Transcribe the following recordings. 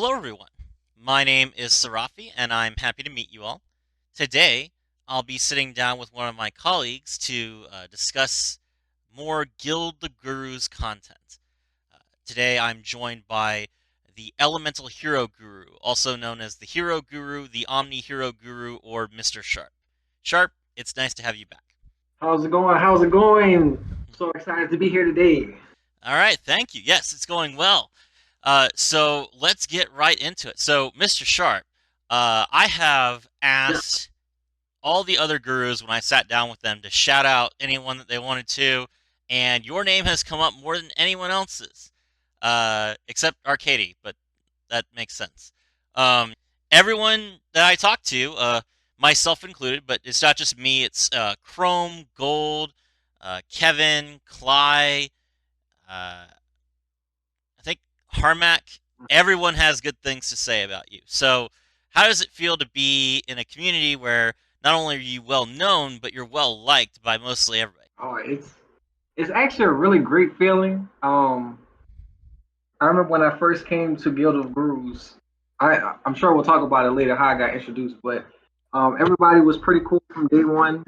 Hello, everyone. My name is Sarafi, and I'm happy to meet you all. Today, I'll be sitting down with one of my colleagues to discuss more Guild the Guru's content. Today, I'm joined by the Elemental Hero Guru, also known as the Hero Guru, the Omni Hero Guru, or Mr. Sharp. Sharp, it's nice to have you back. How's it going? How's it going? So excited to be here today. All right, thank you. Yes, it's going well. So let's get right into it. So, Mr. Sharp, I have Yeah. asked all the other gurus when I sat down with them to shout out anyone that they wanted to, and your name has come up more than anyone else's, except Arcady, but that makes sense. Everyone that I talked to, myself included, but it's not just me, it's Chrome, Gold, Kevin, Cly, uh, I think Harmac, everyone has good things to say about you. So, how does it feel to be in a community where not only are you well known, but you're well liked by mostly everybody? Oh, it's actually a really great feeling. I remember when I first came to Guild of Grooves. I'm sure we'll talk about it later how I got introduced, but everybody was pretty cool from day one.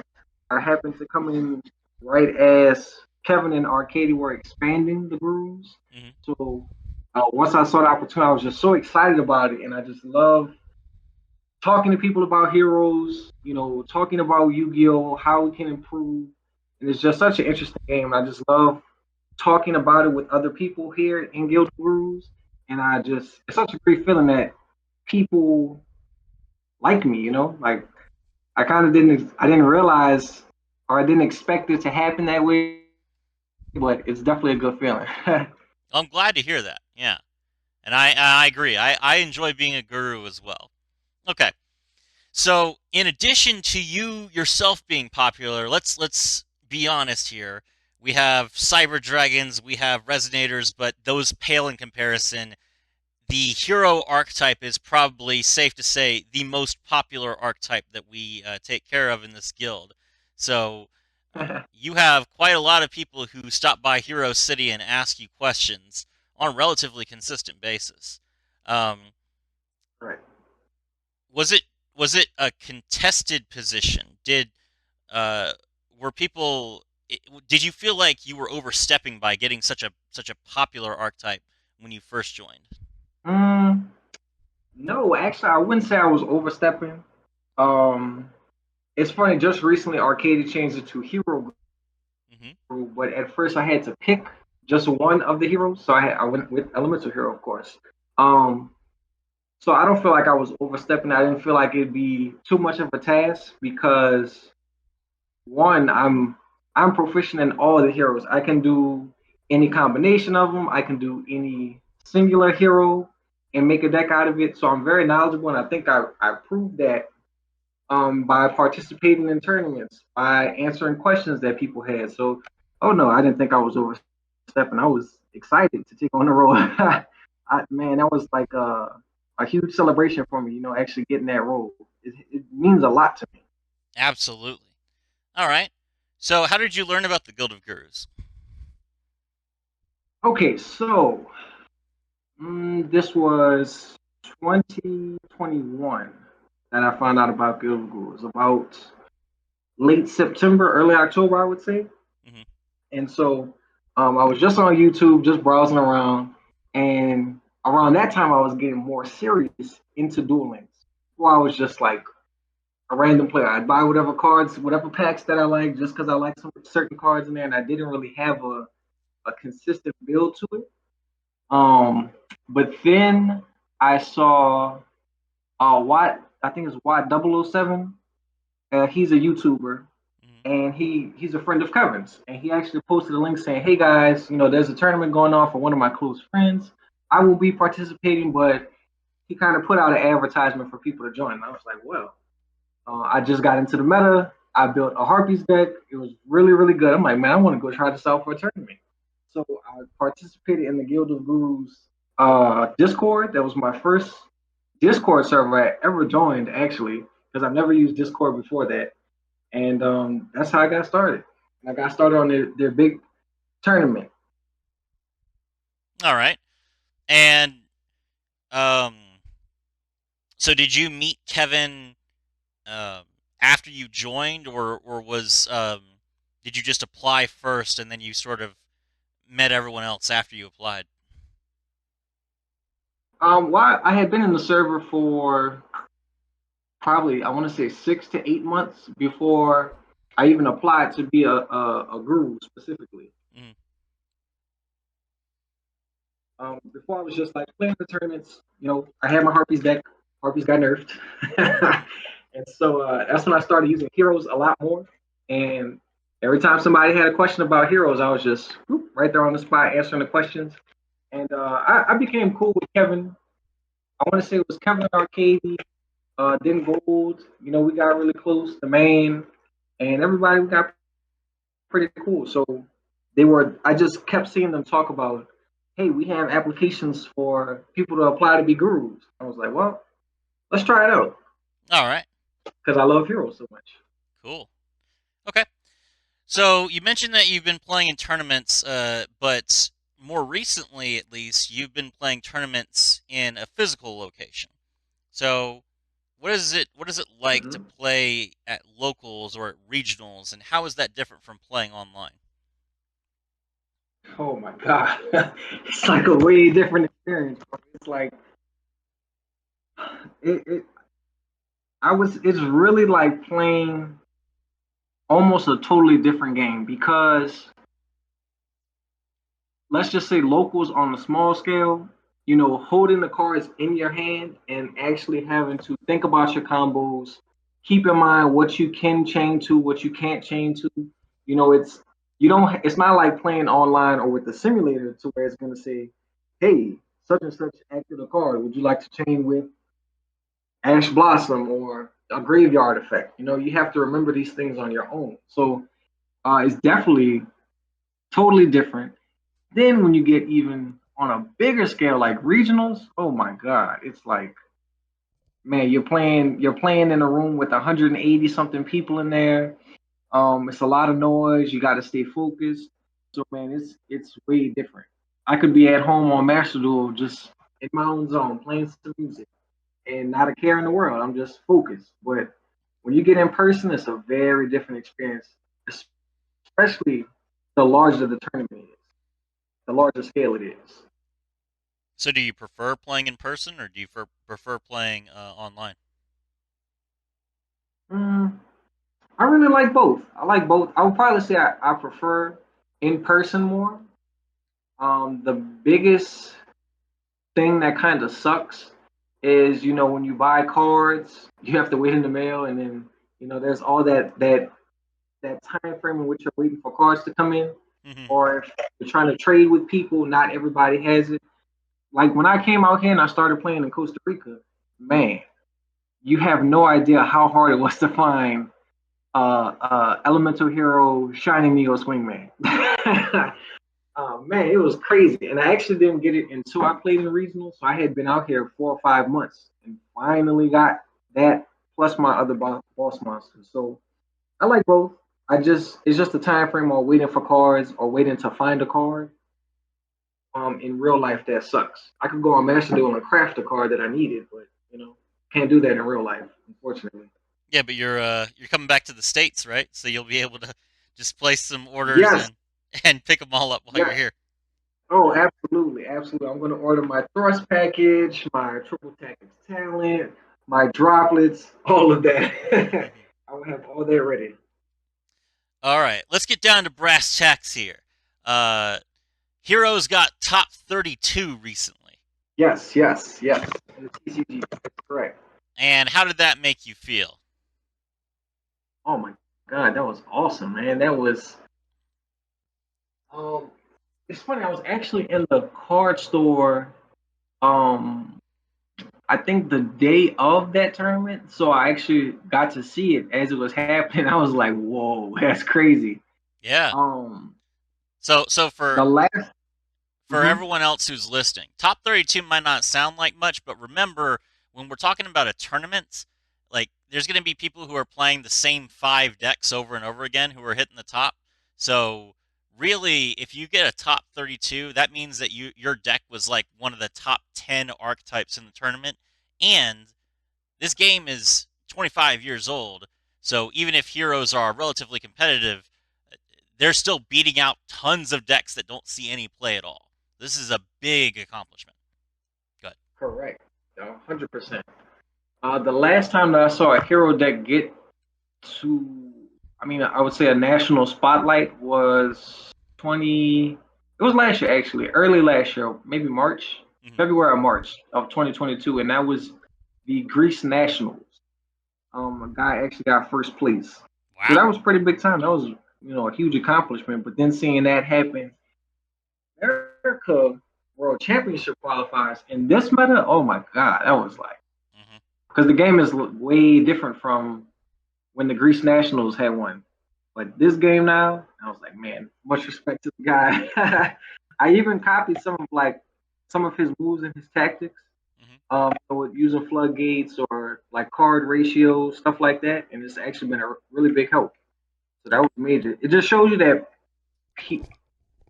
I happened to come in right as Kevin and Arcady were expanding the Grooves. Hmm. So once I saw the opportunity, I was just so excited about it, and I just love talking to people about heroes, talking about Yu-Gi-Oh, how we can improve. And it's just such an interesting game. I just love talking about it with other people here in Guild Brews. And it's such a great feeling that people like me, like I didn't realize or I didn't expect it to happen that way, but it's definitely a good feeling. I'm glad to hear that. Yeah, and I agree. I enjoy being a guru as well. Okay, so in addition to you yourself being popular, let's be honest here. We have cyber dragons, we have resonators, but those pale in comparison. The hero archetype is probably safe to say the most popular archetype that we take care of in this guild. So you have quite a lot of people who stop by Hero City and ask you questions on a relatively consistent basis. Um, Right. was it was it a contested position? Uh, were people? Did you feel like you were overstepping by getting such a popular archetype when you first joined? Mm, no, actually, I wouldn't say I was overstepping. Um, it's funny. Just recently, Arcady changed it to Hero Hmm. Group, but at first I had to pick just one of the heroes, so I went with Elemental Hero, of course. Um, so I don't feel like I was overstepping. I didn't feel like it'd be too much of a task because one, I'm proficient in all the heroes. I can do any combination of them. I can do any singular hero and make a deck out of it. So I'm very knowledgeable, and I think I proved that by participating in tournaments, by answering questions that people had. So, oh no, I didn't think I was overstepping. I was excited to take on the role. Man, that was like a huge celebration for me. Actually getting that role. It means a lot to me. Absolutely. All right. So, how did you learn about the Guild of Gurus? Okay, so this was 2021 that I found out about Guild Gurus. About late September, early October, I would say. Hmm. And so I was just on YouTube, just browsing around, and around that time I was getting more serious into Duel Links. Well, I was just like a random player. I'd buy whatever cards, whatever packs that I like, just because I like some certain cards in there, and I didn't really have a consistent build to it. Um, but then I saw Watt, I think it's Watt 007. He's a YouTuber, Hmm. and he's a friend of Kevin's, and he actually posted a link saying, "Hey guys, there's a tournament going on for one of my close friends. I will be participating, but he kind of put out an advertisement for people to join." And I was like, "Well, I just got into the meta. I built a Harpies deck. It was really really good. I'm like, man, I want to go try this out for a tournament." So I participated in the Guild of Gurus Discord. That was my first Discord server I ever joined, actually, because I've never used Discord before that, and that's how I got started. And I got started on their big tournament. All right. And So did you meet Kevin um, after you joined, or was did you just apply first and then you sort of met everyone else after you applied? Well, I had been in the server for probably I want to say 6 to 8 months before I even applied to be a guru specifically. Mm, Before I was just like playing the tournaments. I had my Harpies deck. Harpies got nerfed, and so that's when I started using heroes a lot more. And every time somebody had a question about heroes, I was just whoop, right there on the spot answering the questions. And I became cool with Kevin. I want to say it was Kevin Arcady, then Gold. We got really close. The main and everybody got pretty cool. So they were. I just kept seeing them talk about, hey, we have applications for people to apply to be gurus. I was like, well, let's try it out all right, because I love heroes so much. cool. Okay. So you mentioned that you've been playing in tournaments, but more recently, at least, you've been playing tournaments in a physical location. So what is it like to Hmm. play at locals or at regionals, and how is that different from playing online? Oh my god, it's like a way different experience. It's like it. I was. It's really like playing almost a totally different game because let's just say locals on a small scale, holding the cards in your hand and actually having to think about your combos, keep in mind what you can chain to, what you can't chain to. It's you don't. It's not like playing online or with the simulator to where it's going to say, "Hey, such and such acted a card. Would you like to chain with Ash Blossom or a graveyard effect?" You have to remember these things on your own. So it's definitely totally different. Then when you get even on a bigger scale like regionals, oh my god, it's like man, you're playing in a room with 180 something people in there. It's a lot of noise. You got to stay focused. So man, it's way different. I could be at home on Master Duel just in my own zone playing some music and not a care in the world. I'm just focused. But when you get in person, it's a very different experience, especially the larger the tournament is, the larger scale it is. So do you prefer playing in person, or do you prefer playing online? Mm, I really like both. I like both. I would probably say I prefer in person more. The biggest thing that kind of sucks is when you buy cards, you have to wait in the mail, and then there's all that time frame in which you're waiting for cards to come in, or if you're trying to trade with people, not everybody has it. Like when I came out here and I started playing in Costa Rica, man, you have no idea how hard it was to find Elemental Hero Shining Neo Swingman. Man, it was crazy. And I actually didn't get it until I played in the regional. So I had been out here 4 or 5 months and finally got that plus my other boss monsters. So I like both. It's just the time frame of waiting for cards or waiting to find a card. In real life that sucks. I could go on Master Duel and craft a card that I needed, but can't do that in real life, unfortunately. Yeah, but you're coming back to the states, right? So you'll be able to just place some orders Yes, and pick them all up while you're yes. here. Oh, absolutely, absolutely. I'm going to order my thrust package, my triple tactics talent, my droplets, all of that. I will have all that ready. All right, let's get down to brass tacks here. Uh, Heroes got top 32 recently, Yes, yes, yes. In the TCG, that's correct. and how did that make you feel? Oh my God, that was awesome, man. That was. Um, it's funny. I was actually in the card store. Um, I think the day of that tournament, so I actually got to see it as it was happening. I was like, "Whoa, that's crazy." Yeah. Um, So the last. for Mhm. everyone else who's listening, top 32 might not sound like much, but remember when we're talking about a tournament, like there's going to be people who are playing the same 5 decks over and over again who are hitting the top. So really, if you get a top 32, that means that your deck was like one of the top 10 archetypes in the tournament, and this game is 25 years old, so even if heroes are relatively competitive, they're still beating out tons of decks that don't see any play at all. This is a big accomplishment. Good. Correct. 100%. The last time that I saw a hero deck get to, I mean, I would say a national spotlight was 20. It was last year actually, early last year, maybe March, Hmm. February or March of 2022, and that was the Greece Nationals. A guy actually got first place, so that Wow. was pretty big time. That was a huge accomplishment. But then seeing that happen, America World Championship qualifiers in this meta, oh my god, that was like Hmm. because the game is way different from when the Greece Nationals had one. But this game now, I was like, man, much respect to the guy. I even copied some of his moves and his tactics, Hmm. with using floodgates or like card ratios, stuff like that, and it's actually been a really big help. So that was major. It just shows you that he,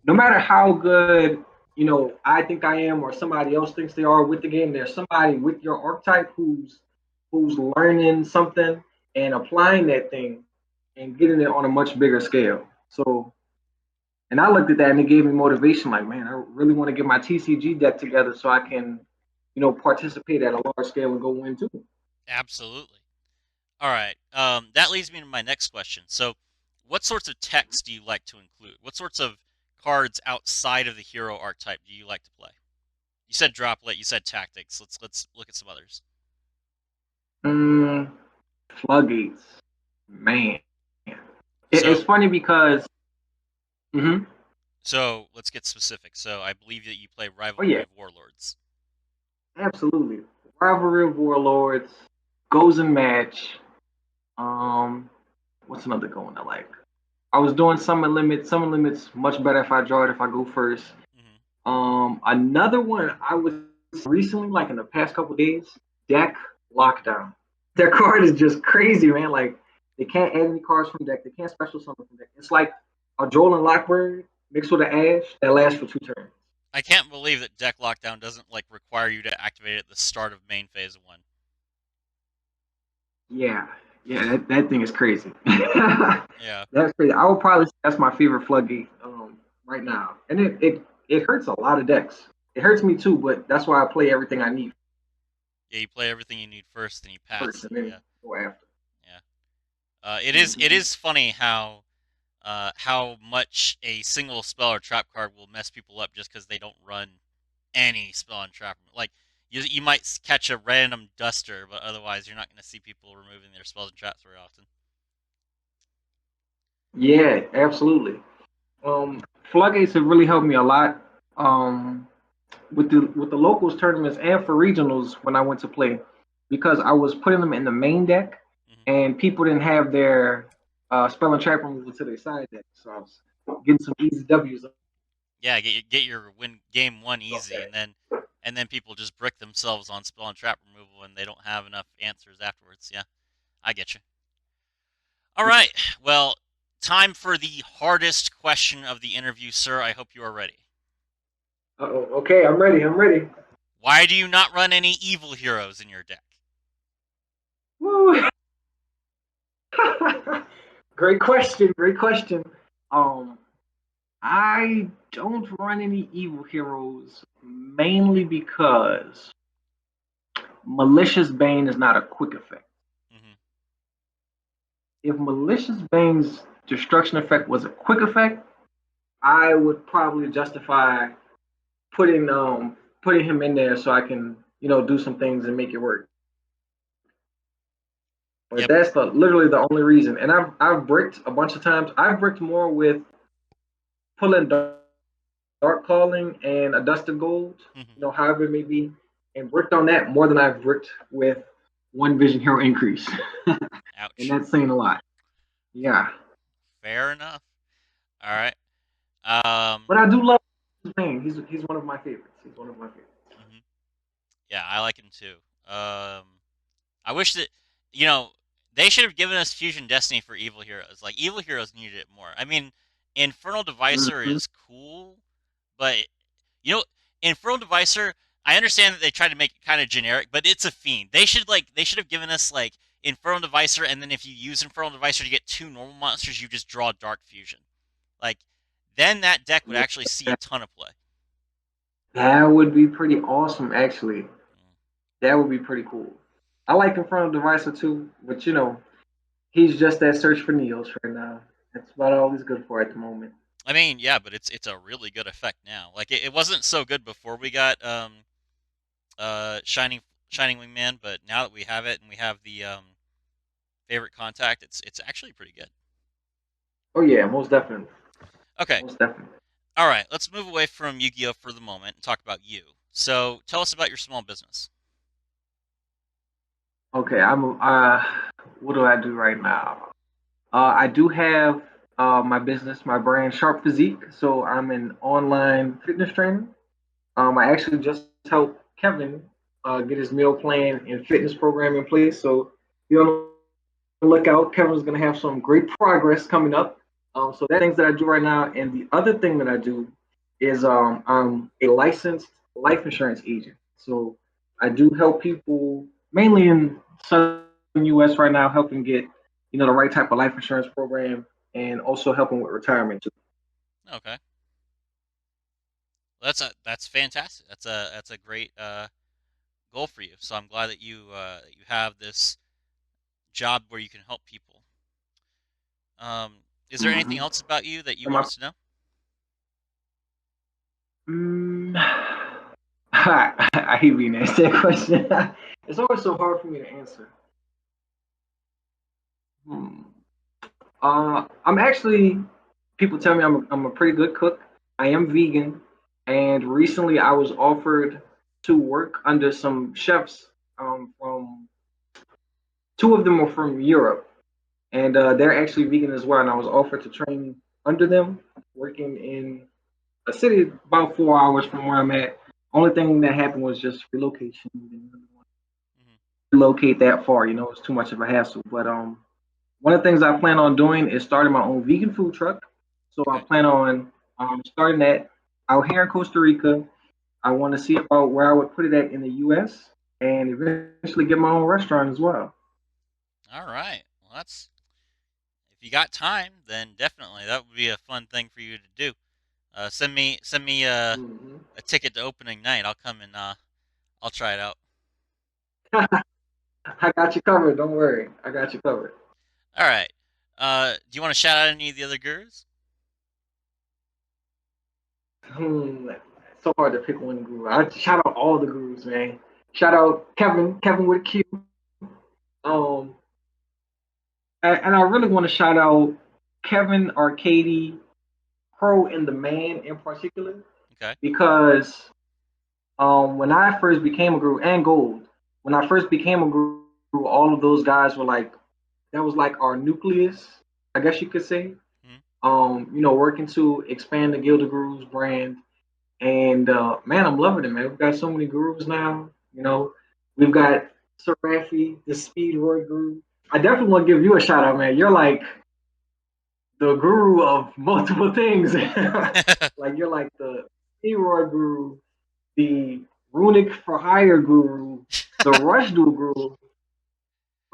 no matter how good I think I am or somebody else thinks they are with the game, there's somebody with your archetype who's learning something and applying that thing and getting it on a much bigger scale. So, and I looked at that and it gave me motivation. Like, man, I really want to get my TCG deck together so I can, participate at a large scale and go win too. Absolutely. All right. That leads me to my next question. So, what sorts of text do you like to include? What sorts of cards outside of the hero archetype do you like to play? You said droplet. You said tactics. Let's look at some others. Mm, Floodgates, man. It's So funny because, mhm. so let's get specific. So I believe that you play Oh Rivalry yeah, of Warlords. absolutely. Rivalry of Warlords, Goes and Match. Um, what's another going I like? I was doing Summon Limits. Summon Limits much better if I draw it if I go first. Hmm. Another one I was recently, like in the past couple days, Deck Lockdown. Their card is just crazy, man. Like they can't add any cards from deck. They can't special summon from deck. It's like a Droll and Lockbird mixed with an Ash that lasts for 2 turns. I can't believe that deck lockdown doesn't like require you to activate it at the start of main phase one. Yeah, yeah, that thing is crazy. Yeah. That's crazy. I would probably say that's my favorite floodgate right now, and it hurts a lot of decks. It hurts me too, but that's why I play everything I need Yeah, you play everything you need first, then you first, pass. and then Yeah. go after. Yeah. It is Mm-hmm. funny how much a single spell or trap card will mess people up just because they don't run any spell and trap. Like you might catch a random duster, but otherwise you're not going to see people removing their spells and traps very often. Yeah, absolutely. Floodgates have really helped me a lot. Um, with the locals tournaments and for regionals when I went to play, because I was putting them in the main deck, Hmm. and people didn't have their spell and trap removal to their side deck, so I was getting some easy W's Yeah, get your win game one off easy, that. and then people just brick themselves on spell and trap removal, and they don't have enough answers afterwards. Yeah, I get you. All right, well, time for the hardest question of the interview, sir. I hope you are ready. Uh-oh. Okay, I'm ready. I'm ready. Why do you not run any evil heroes in your deck? Woo. Great question. Great question. Um, I don't run any evil heroes mainly because Malicious Bane is not a quick effect. Hmm. If Malicious Bane's destruction effect was a quick effect, I would probably justify putting putting him in there so I can do some things and make it work. But Yep. that's literally the only reason. And I've bricked a bunch of times. I've bricked more with pulling dark calling and a dusted gold, Hmm. however it may be, and bricked on that more than I've bricked with one vision hero increase. And Ouch. that's saying a lot. Yeah. Fair enough. All right. Um. But I do love Bane. He's one of my favorites. He's one of my favorites. Mhm. Yeah, I like him too. I wish that you know they should have given us Fusion Destiny for Evil Heroes. Like Evil Heroes needed it more. I mean, Infernal Devicer Mm-hmm. is cool, but you know, Infernal Devicer. I understand that they tried to make it kind of generic, but it's a fiend. They should have given us like Infernal Devicer, and then if you use Infernal Devicer to get two normal monsters, you just draw Dark Fusion. Like then that deck would actually see a ton of play. That would be pretty awesome, actually. That would be pretty cool. I like Infernal Devicer too, but he's just that search for Neos right now. That's about all he's good for at the moment. I mean, yeah, but it's a really good effect now. Like it wasn't so good before we got Shining Wingman, but now that we have it and we have the favorite contact, it's actually pretty good. Oh yeah, most definitely, Okay, most definitely. all right, let's move away from Yu-Gi-Oh for the moment and talk about you. So tell us about your small business. Okay, what do I do right now? I do have my business, my brand, Sharp Physique. So I'm an online fitness trainer. I actually just helped Kevin get his meal plan and fitness program in place. So be on the lookout. Kevin's going to have some great progress coming up. So that's things that I do right now. And the other thing that I do is I'm a licensed life insurance agent. So I do help people mainly in southern U.S. right now, helping get the right type of life insurance program, and also helping with retirement too. Okay, well, that's fantastic. That's a great goal for you. So I'm glad that you have this job where you can help people. Is there anything Mm-hmm. else about you that you Am want I, us to know? mm, I hate being asked that question. It's always so hard for me to answer. Hmm. I'm actually. People tell me I'm a pretty good cook. I am vegan, and recently I was offered to work under some chefs from two of them are from Europe, and they're actually vegan as well. And I was offered to train under them, working in a city about 4 hours from where I'm at. Only thing that happened was just relocation. Didn't really want Hmm. to relocate that far, it's too much of a hassle. But one of the things I plan on doing is starting my own vegan food truck. So I Okay. plan on starting that out here in Costa Rica. I want to see about where I would put it at in the U.S. and eventually get my own restaurant as well. All right. Well, that's if you got time, then definitely that would be a fun thing for you to do. Send me Mm-hmm. a ticket to opening night. I'll come and I'll try it out. I got you covered. Don't worry. I got you covered. All right. Do you want to shout out any of the other gurus? It's so hard to pick one guru. I shout out all the gurus, man. Shout out Kevin with Q. Um, and I really want to shout out Kevin Arcady, Pro, and the Man in particular Okay. because when I first became a guru, and Gold, when I first became a guru, all of those guys were like that was like our nucleus, I guess you could say. Hmm. Working to expand the Gilded Gurus brand. And man, I'm loving it, man. We've got so many gurus now. We've got Sir Rafi, the Speedroid guru. I definitely want to give you a shout out, man. You're like the guru of multiple things. Like you're like the Speedroid guru, the Runic for Hire guru, the Rush Duel guru.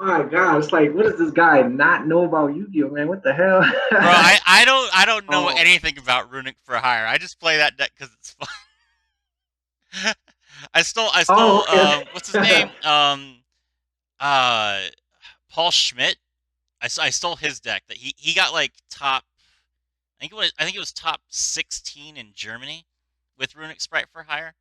My God, it's like, what does this guy not know about Yu-Gi-Oh, man? What the hell? Bro, I don't know um, anything about Runic for Hire. I just play that deck because it's fun. I stole okay. what's his name? Uh Paul Schmidt. I stole his deck that he got like top I think it was top 16 in Germany with Runic Sprite for Hire.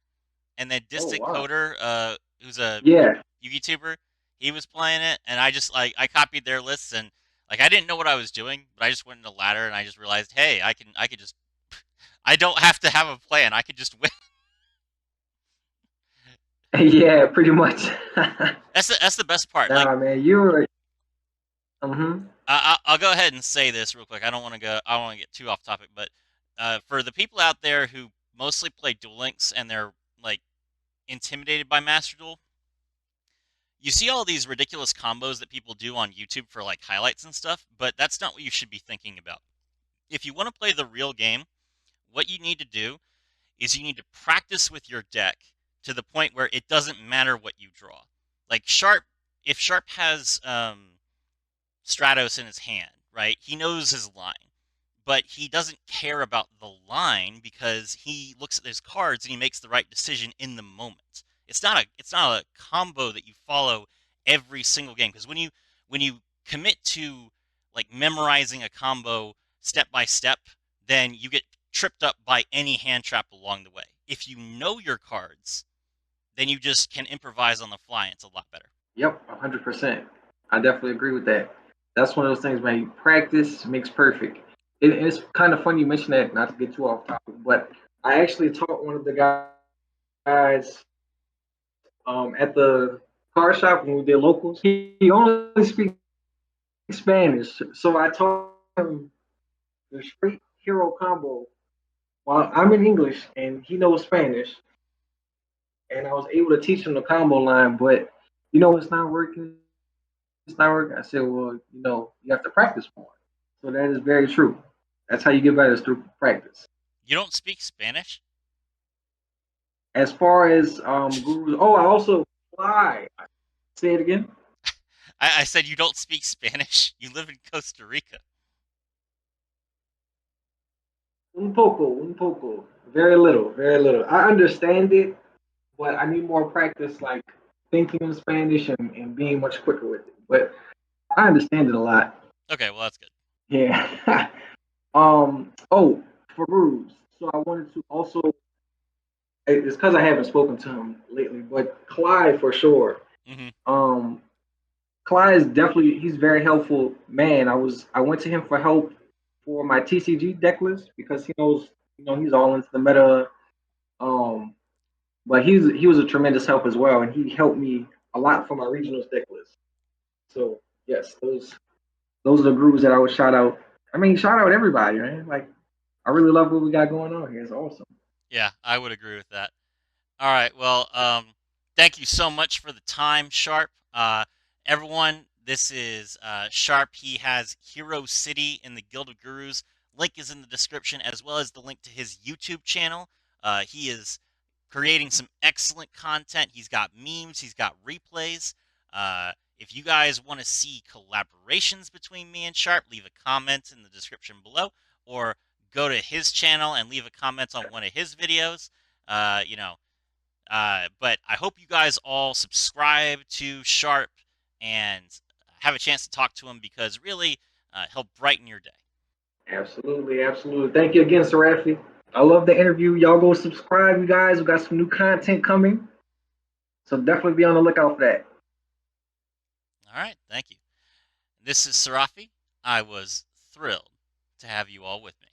And then Oh Distant wow. Coder, who's a Yeah. YouTuber, he was playing it, and I just like I copied their lists and like I didn't know what I was doing, but I just went into ladder and I just realized, hey, I could just I don't have to have a plan. I could just win. Yeah, pretty much. That's the best part. Like Nah, man, you were. Mm-hmm. I'll go ahead and say this real quick. I don't want to get too off topic, but for the people out there who mostly play Duel Links and they're like intimidated by Master Duel, you see all these ridiculous combos that people do on YouTube for like highlights and stuff, but that's not what you should be thinking about. If you want to play the real game, what you need to do is you need to practice with your deck to the point where it doesn't matter what you draw. Like Sharp, if Sharp has Stratos in his hand, right? He knows his line, but he doesn't care about the line because he looks at his cards and he makes the right decision in the moment. It's not a combo that you follow every single game, because when you commit to like memorizing a combo step by step, then you get tripped up by any hand trap along the way. If you know your cards, then you just can improvise on the fly. And it's a lot better. Yep, 100%. I definitely agree with that. That's one of those things, man. Practice makes perfect. It's kind of funny you mention that, not to get too off topic, but I actually taught one of the guys at the car shop when we did locals. He only speaks Spanish, so I taught him the straight hero combo while I'm in English and he knows Spanish, and I was able to teach him the combo line. But it's not working. It's not working. I said, well, you have to practice more. So that is very true. That's how you get better, is through practice. You don't speak Spanish? As far as gurus, I also fly. Say it again. I said you don't speak Spanish. You live in Costa Rica. Un poco, very little, very little. I understand it, but I need more practice, like thinking in Spanish and being much quicker with it. But I understand it a lot. Okay, well that's good. Yeah. For gurus. So I wanted to also. It's because I haven't spoken to him lately, but Clyde for sure. Hmm. Um, Clyde is definitely, he's very helpful man. I went to him for help for my TCG deck list because he knows he's all into the meta. Um, but he was a tremendous help as well, and he helped me a lot for my regionals deck list. So yes, those are the groups that I would shout out. I mean, shout out everybody, man. Like I really love what we got going on here. It's awesome. Yeah, I would agree with that. All right. Well, thank you so much for the time, Sharp. Everyone, this is Sharp. He has Hero City in the Guild of Gurus. Link is in the description, as well as the link to his YouTube channel. He is creating some excellent content. He's got memes. He's got replays. If you guys want to see collaborations between me and Sharp, leave a comment in the description below, or go to his channel and leave a comment on one of his videos. But I hope you guys all subscribe to Sharp and have a chance to talk to him, because really, he'll brighten your day. Absolutely, absolutely. Thank you again, Serafi. I love the interview. Y'all go subscribe, you guys. We got some new content coming. So definitely be on the lookout for that. All right, thank you. This is Serafi. I was thrilled to have you all with me.